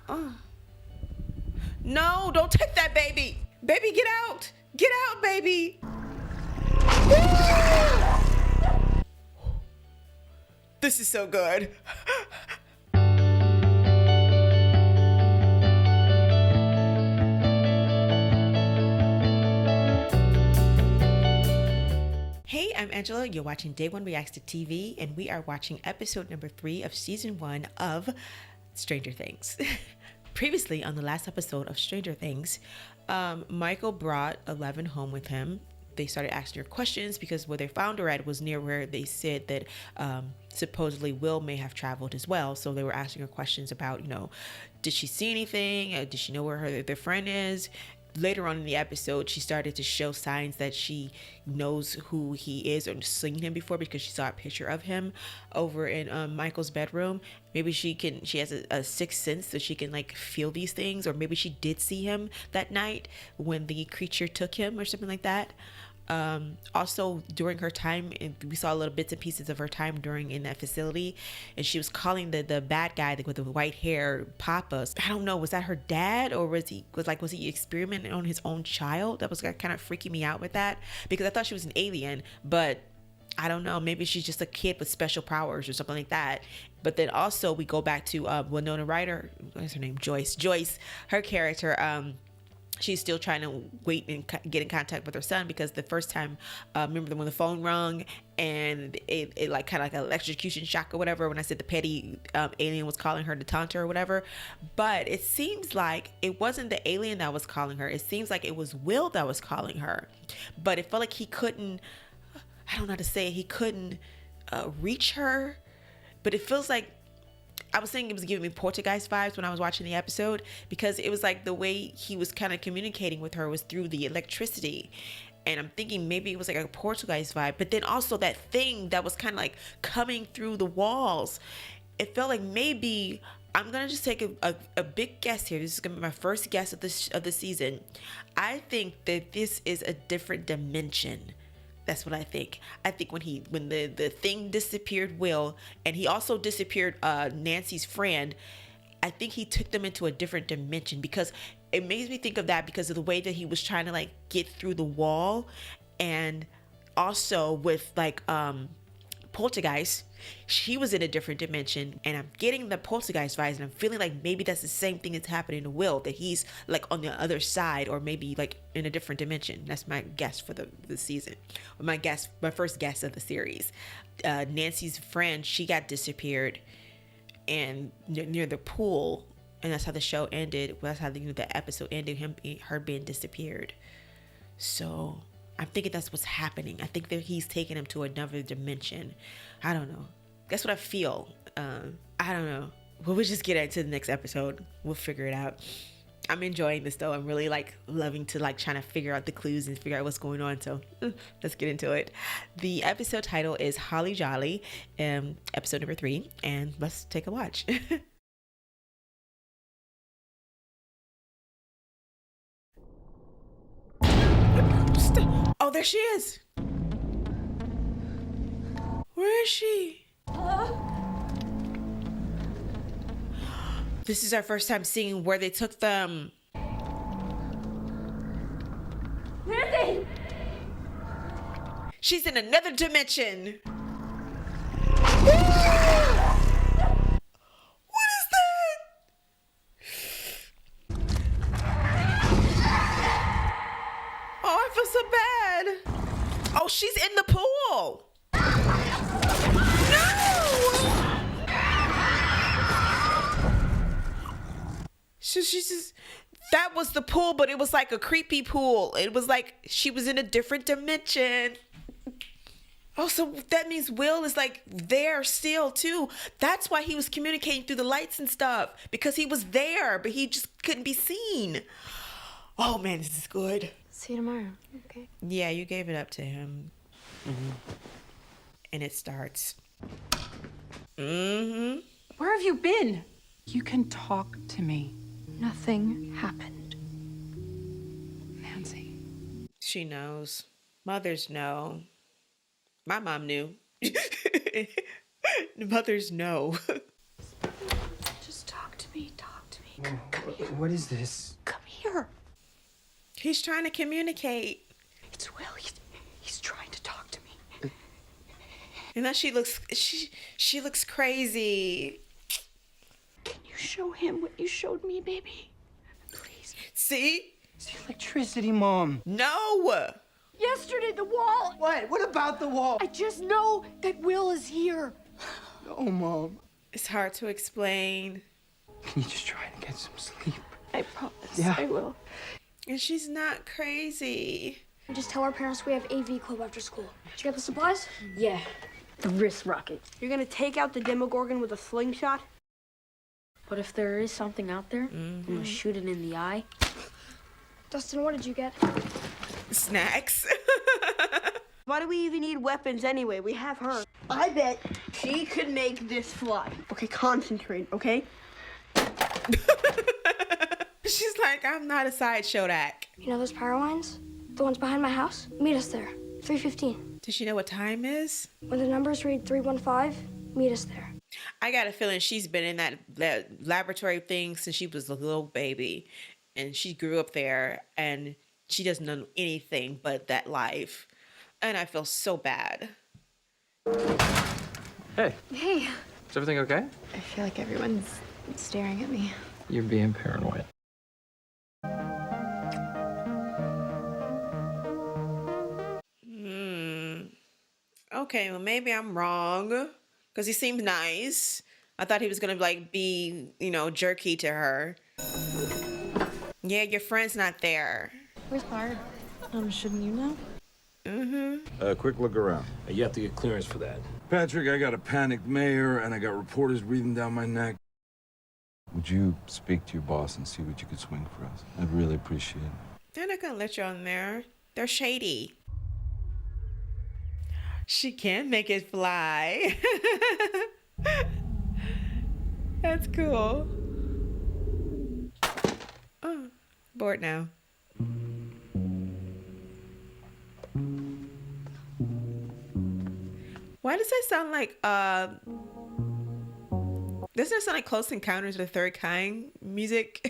No, don't take that baby. Baby, get out. Get out, baby. This is so good. Hey, I'm Angela. You're watching DayOne Reacts to TV, and we are watching episode number 3 of season 1 of Stranger Things. Previously, on the last episode of Stranger Things, Michael brought 11 home with him. They started asking her questions because where they found her at was near where they said that supposedly Will may have traveled as well. So they were asking her questions about, did she see anything? Did she know where their friend is? Later on in the episode, she started to show signs that she knows who he is or seen him before because she saw a picture of him over in Michael's bedroom. Maybe she has a sixth sense so she can feel these things, or maybe she did see him that night when the creature took him or something like that. Also during her time, we saw little bits and pieces of her time in that facility, and she was calling the bad guy with the white hair Papa. I don't know, was that her dad, or was he experimenting on his own child? That was kind of freaking me out with that, because I thought she was an alien, but I don't know, maybe she's just a kid with special powers or something like that. But then also we go back to Winona Ryder, what's her name, Joyce, her character. She's still trying to wait and get in contact with her son, because the first time, remember when the phone rung and it kind of like an electrocution shock or whatever, when I said the petty alien was calling her to taunt her or whatever. But it seems like it wasn't the alien that was calling her. It seems like it was Will that was calling her. But it felt like he couldn't, I don't know how to say it, he couldn't reach her. But it feels like, I was saying it was giving me Poltergeist vibes when I was watching the episode, because it was like the way he was kind of communicating with her was through the electricity. And I'm thinking maybe it was like a Poltergeist vibe, but then also that thing that was kind of like coming through the walls. It felt like maybe, I'm going to just take a big guess here. This is going to be my first guess of the season. I think that this is a different dimension. That's what I think. I think when the thing disappeared Will, and he also disappeared Nancy's friend, I think he took them into a different dimension, because it makes me think of that because of the way that he was trying to get through the wall. And also with Poltergeist, she was in a different dimension, and I'm getting the Poltergeist vibes, and I'm feeling like maybe that's the same thing that's happening to Will, that he's on the other side, or maybe in a different dimension. That's my guess for the season, or my first guess of the series. Nancy's friend, she got disappeared and near the pool, and that's how the show ended. Well, that's how the episode ended, her being disappeared. So I'm thinking that's what's happening. I think that he's taking him to another dimension. I don't know. That's what I feel. I don't know. We'll just get into the next episode. We'll figure it out. I'm enjoying this though. I'm really loving to trying to figure out the clues and figure out what's going on. So let's get into it. The episode title is Holly Jolly, episode number 3, and let's take a watch. Oh, there she is. Where is she? This is our first time seeing where they took them. Where are they? She's in another dimension. What is that? Oh, I feel so bad. Oh, she's in the pool. She's just, that was the pool, but it was like a creepy pool. It was like she was in a different dimension. Oh, so that means Will is there still too. That's why he was communicating through the lights and stuff, because he was there, but he just couldn't be seen. Oh man, this is good. See you tomorrow. Okay. Yeah, you gave it up to him. Mm-hmm. And it starts. Mm-hmm. Where have you been? You can talk to me. Nothing happened. Nancy. She knows. Mothers know. My mom knew. Mothers know. Just talk to me. Talk to me. What is this? Come here. He's trying to communicate. It's Will. He's trying to talk to me. And then she looks crazy. Can you show him what you showed me, baby? Please. See? It's the electricity, Mom. No. Yesterday, the wall. What? What about the wall? I just know that Will is here. Oh, Mom. It's hard to explain. Can you just try and get some sleep? I promise. Yeah. I will. And she's not crazy. Just tell our parents we have AV club after school. Did you get the supplies? Yeah. The wrist rocket. You're gonna take out the Demogorgon with a slingshot? But if there is something out there, I'm gonna shoot it in the eye. Dustin, what did you get? Snacks. Why do we even need weapons anyway? We have her. I bet she could make this fly. Okay, concentrate, okay? She's like, I'm not a sideshow act. You know those power lines? The ones behind my house? Meet us there. 3:15. Does she know what time is? When the numbers read 315, meet us there. I got a feeling she's been in that laboratory thing since she was a little baby. And she grew up there and she doesn't know anything but that life. And I feel so bad. Hey, Hey. is everything okay? I feel like everyone's staring at me. You're being paranoid. Okay, well, maybe I'm wrong. Because he seemed nice. I thought he was going to, like, be, jerky to her. Yeah, your friend's not there. Where's Barb? Shouldn't you know? Quick look around. You have to get clearance for that. Patrick, I got a panicked mayor, and I got reporters breathing down my neck. Would you speak to your boss and see what you could swing for us? I'd really appreciate it. They're not going to let you on there. They're shady. She can make it fly. That's cool. Oh, bored now. Why does that sound like doesn't it sound like Close Encounters of the Third Kind music?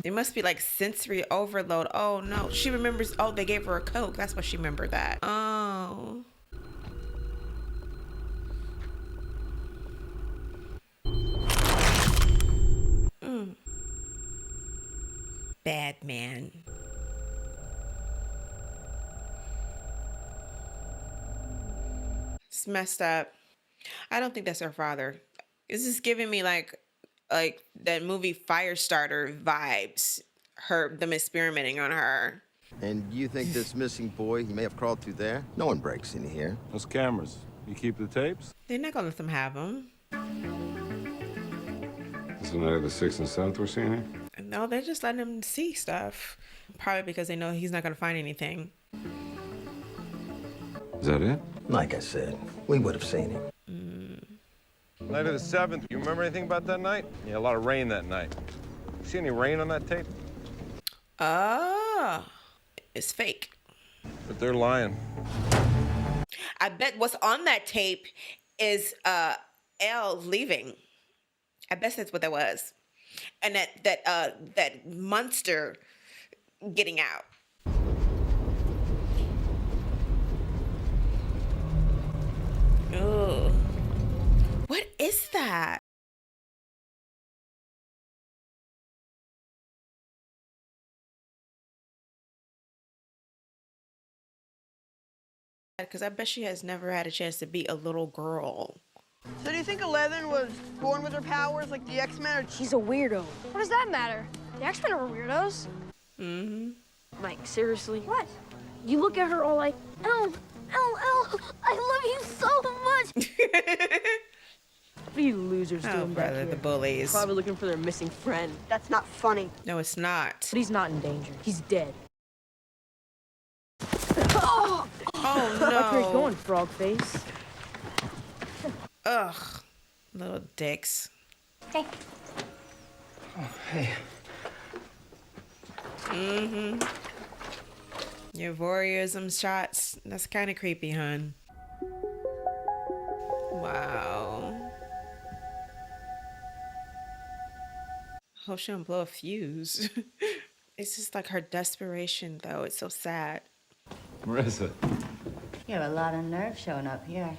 It must be like sensory overload. Oh no, she remembers. Oh, they gave her a Coke. That's why she remembered that. Oh. Bad man. It's messed up. I don't think that's her father. This is giving me like that movie Firestarter vibes. Them experimenting on her. And you think this missing boy, he may have crawled through there? No one breaks in here. Those cameras. You keep the tapes? They're not gonna let them have them. This is the night of the 6th and 7th we're seeing here? No, they're just letting him see stuff. Probably because they know he's not gonna find anything. Is that it? Like I said, we would have seen him. Night of the 7th. You remember anything about that night? Yeah, a lot of rain that night. See any rain on that tape? Oh, it's fake. But they're lying. I bet what's on that tape is Elle leaving. I bet that's what that was, and that monster getting out. Ugh. What is that? Because I bet she has never had a chance to be a little girl. So do you think 11 was born with her powers like the X-Men, or He's a weirdo. what does that matter? The X-Men are weirdos. Mike, seriously? What? You look at her all like, Elle, I love you so much. what are you losers Oh, doing back brother, here? the bullies. Probably looking for their missing friend. That's not funny. No, it's not. But he's not in danger. He's dead. Oh Watch where he's no. going, frog face. Ugh. Little dicks. Hey. Hey. Your voyeurism shots. That's kind of creepy, hun. Wow. Wow. Hope she don't blow a fuse. It's just like her desperation, though. It's so sad. Marissa. You have a lot of nerve showing up here.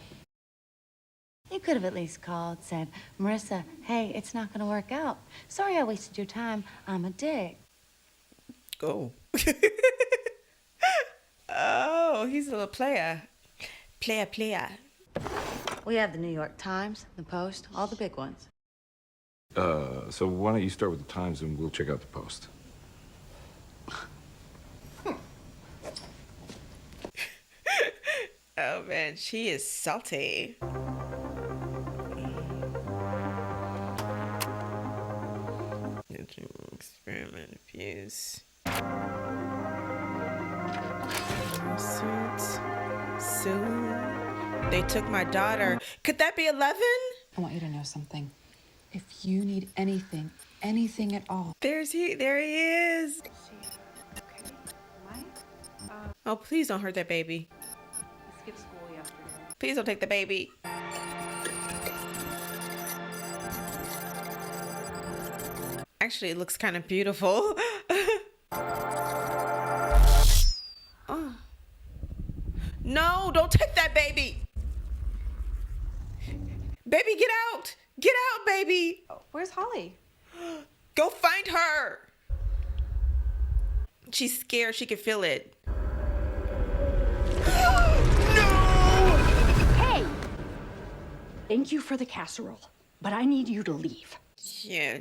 You could have at least called, said, Marissa, hey, it's not gonna work out. Sorry I wasted your time. I'm a dick. Go. Oh, he's a little player. Player. We have the New York Times, the Post, all the big ones. So why don't you start with the Times and we'll check out the Post. Oh man, she is salty. Experiment abuse. Soon. They took my daughter. Could that be 11? I want you to know something. If you need anything at all. There he is. Oh, please don't hurt that baby. I skipped school yesterday. Please don't take the baby. Actually, it looks kind of beautiful. Oh. No, don't take that baby. Baby, get out. Get out, baby. Where's Holly? Go find her. She's scared. She can feel it. Hey! Thank you for the casserole, but I need you to leave. Yeah,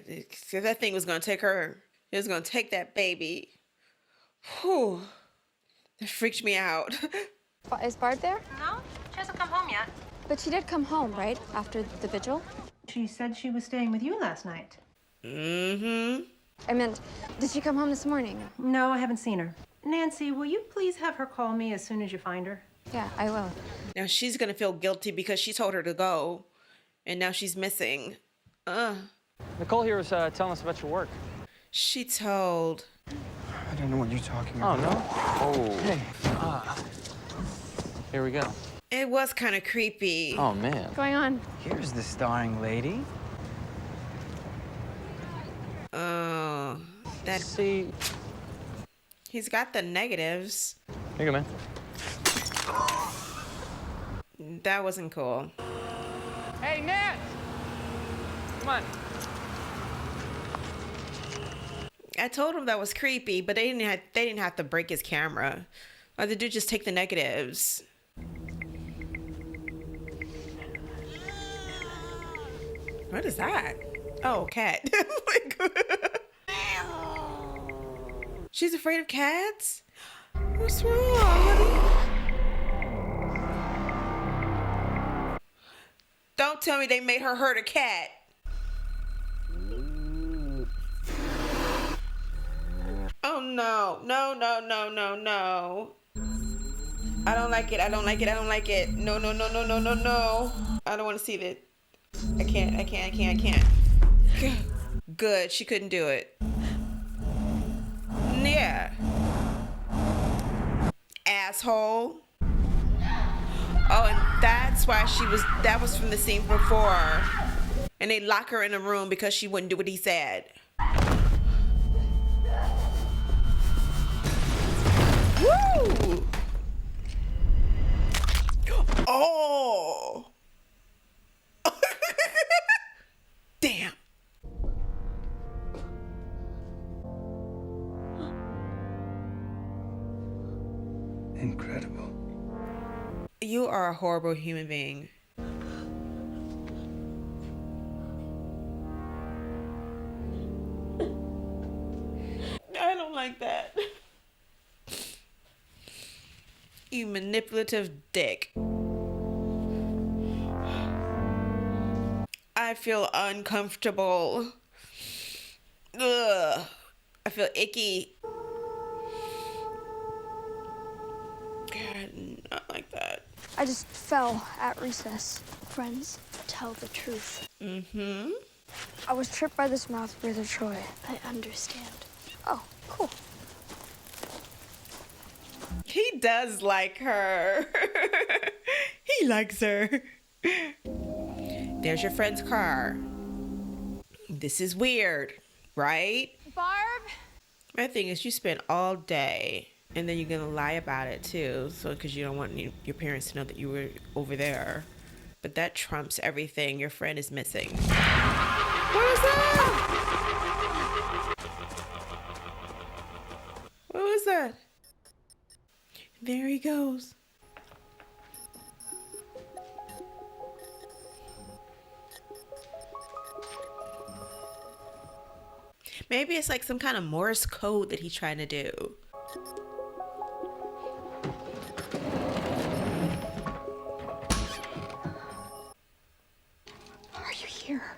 that thing was going to take her. It was going to take that baby. Whew. That freaked me out. Is Barb there? No, she hasn't come home yet. But she did come home, right? After the vigil? She said she was staying with you last night. Mm-hmm. I meant, did she come home this morning? No, I haven't seen her. Nancy, will you please have her call me as soon as you find her? Yeah, I will. Now she's going to feel guilty because she told her to go. And now she's missing. Nicole here was telling us about your work. She told. I don't know what you're talking about. Oh, no? Oh. Hey. Here we go. It was kind of creepy. Oh, man. What's going on? Here's the starring lady. Oh. That. See. He's got the negatives. Here you go, man. That wasn't cool. Hey, Nat! Come on. I told him that was creepy, but they didn't have to break his camera. Or the dude just take the negatives. What is that? Oh, cat. She's afraid of cats? What's wrong, honey? Don't tell me they made her hurt a cat. Oh no. No. I don't like it. No. I don't want to see that. I can't. Good. She couldn't do it. Yeah. Asshole. Oh, and that's why that was from the scene before. And they lock her in a room because she wouldn't do what he said. Woo! Oh! Damn. Incredible. You are a horrible human being. I don't like that. You manipulative dick. I feel uncomfortable. Ugh. I feel icky. God, not like that. I just fell at recess. Friends, tell the truth. Mm-hmm. I was tripped by this mouth breather, Troy. I understand. Oh, cool. He does like her. He likes her. There's your friend's car. This is weird, right? Barb? My thing is, you spent all day, and then you're gonna lie about it too, so because you don't want your parents to know that you were over there. But that trumps everything. Your friend is missing. What was that? What was that? There he goes. Maybe it's like some kind of Morse code that he's trying to do. Are you here?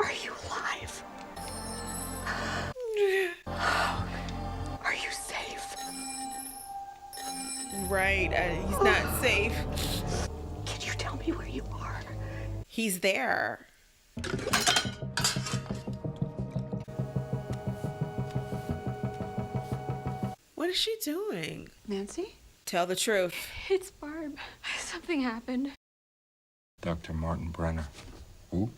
Are you alive? Are you safe? Right, he's not safe. Can you tell me where you are? He's there. What is she doing? Nancy? Tell the truth. It's Barb. Something happened. Dr. Martin Brenner. Who?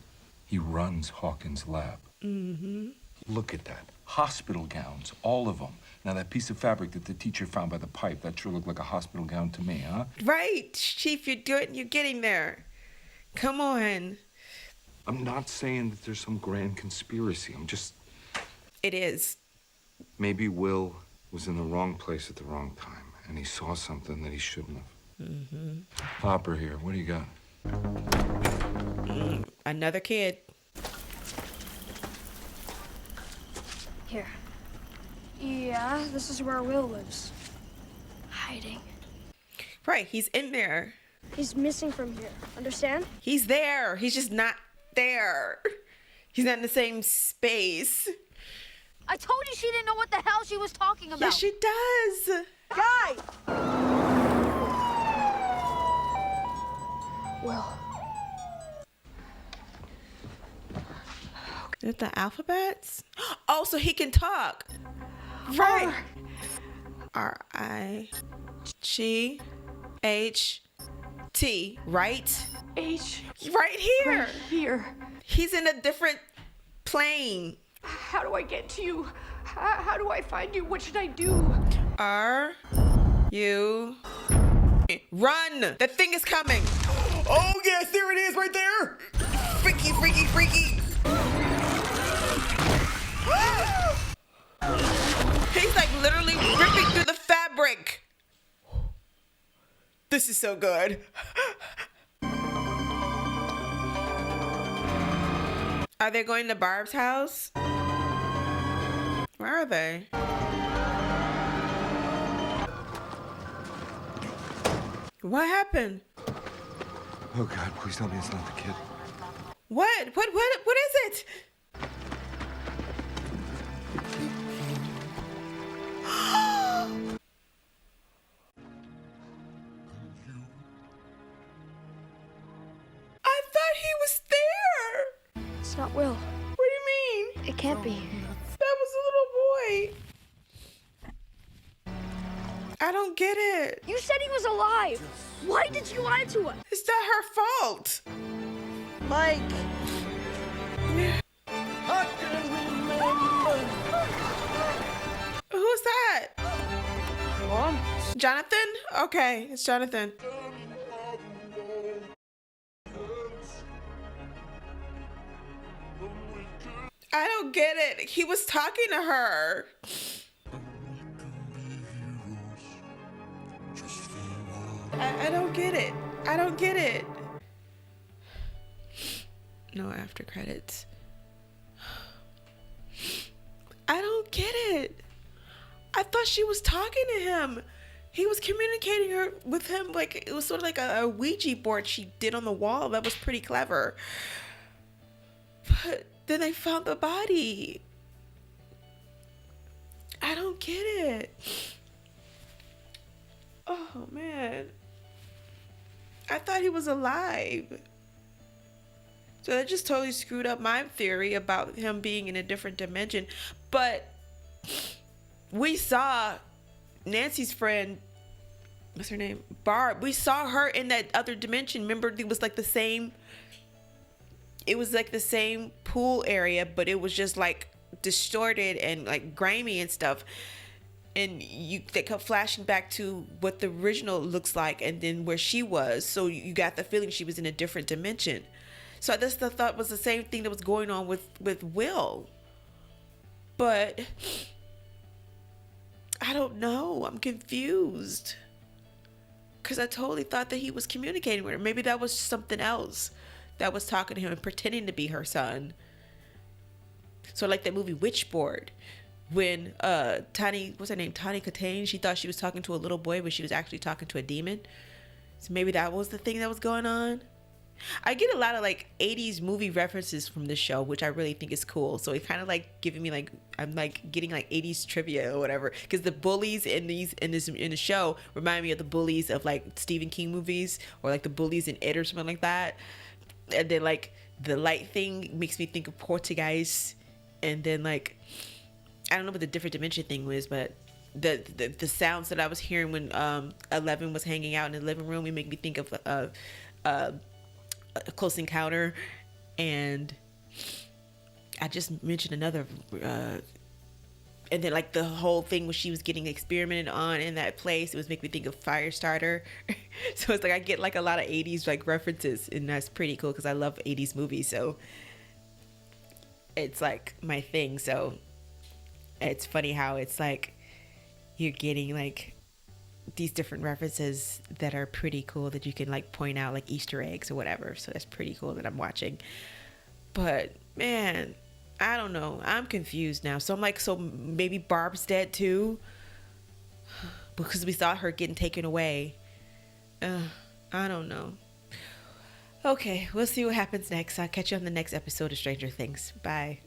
He runs Hawkins' lab. Mm-hmm. Look at that. Hospital gowns, all of them. Now, that piece of fabric that the teacher found by the pipe, that sure looked like a hospital gown to me, huh? Right, Chief, you're getting there. Come on. I'm not saying that there's some grand conspiracy. I'm just... It is. Maybe Will was in the wrong place at the wrong time, and he saw something that he shouldn't have. Mm-hmm. Hopper here, what do you got? Another kid. Here. Yeah, this is where Will lives. Hiding. Right, he's in there. He's missing from here. Understand? He's there. He's just not there. He's not in the same space. I told you she didn't know what the hell she was talking about. Yes, she does. Guys! Will. With the alphabets? Oh, so he can talk. Right. R-I-G-H-T, right? H. Right here. Right here. He's in a different plane. How do I get to you? How do I find you? What should I do? R-U... Run! The thing is coming. Oh, yes, there it is right there. Freaky, freaky, freaky. He's like literally ripping through the fabric. This is so good. Are they going to Barb's house? Where are they? What happened? Oh, God, please tell me it's not the kid. What is it? I thought he was there. It's not Will. What do you mean? It can't be. That was a little boy. I don't get it. You said he was alive. Why did you lie to us? It's not her fault. Mike. Who's that? Mom? Jonathan? Okay, it's Jonathan. I don't get it. He was talking to her. I don't get it. I don't get it. No after credits. I don't get it. I thought she was talking to him. He was communicating with him like it was sort of like a Ouija board she did on the wall. That was pretty clever. But then they found the body. I don't get it. Oh man. I thought he was alive. So that just totally screwed up my theory about him being in a different dimension. But we saw Nancy's friend what's her name? Barb. We saw her in that other dimension. Remember, it was like the same. It was like the same pool area, but it was just like distorted and like grimy and stuff. And they kept flashing back to what the original looks like, and then where she was. So you got the feeling she was in a different dimension. So I just thought was the same thing that was going on with Will. But I don't know. I'm confused. Because I totally thought that he was communicating with her. Maybe that was something else that was talking to him and pretending to be her son. So like that movie Witchboard, when what's her name, Tawny Katane, she thought she was talking to a little boy, but she was actually talking to a demon. So maybe that was the thing that was going on. I get a lot of like 80s movie references from this show, which I really think is cool. So it kind of like giving me like, I'm like getting like 80s trivia or whatever, because the bullies in the show remind me of the bullies of like Stephen King movies, or like the bullies in It or something like that. And then like the light thing makes me think of Portuguese. And then like, I don't know what the different dimension thing was, but the sounds that I was hearing when Eleven was hanging out in the living room, it made me think of a Close Encounter. And I just mentioned another, and then like the whole thing when she was getting experimented on in that place, it was making me think of Firestarter. So it's like I get like a lot of 80s like references, and that's pretty cool because I love 80s movies, so it's like my thing. So it's funny how it's like you're getting like these different references that are pretty cool that you can like point out, like Easter eggs or whatever. So that's pretty cool that I'm watching. But man, I don't know, I'm confused now. So I'm like, so maybe Barb's dead too, because we saw her getting taken away. I don't know. Okay, we'll see what happens next. I'll catch you on the next episode of Stranger Things. Bye.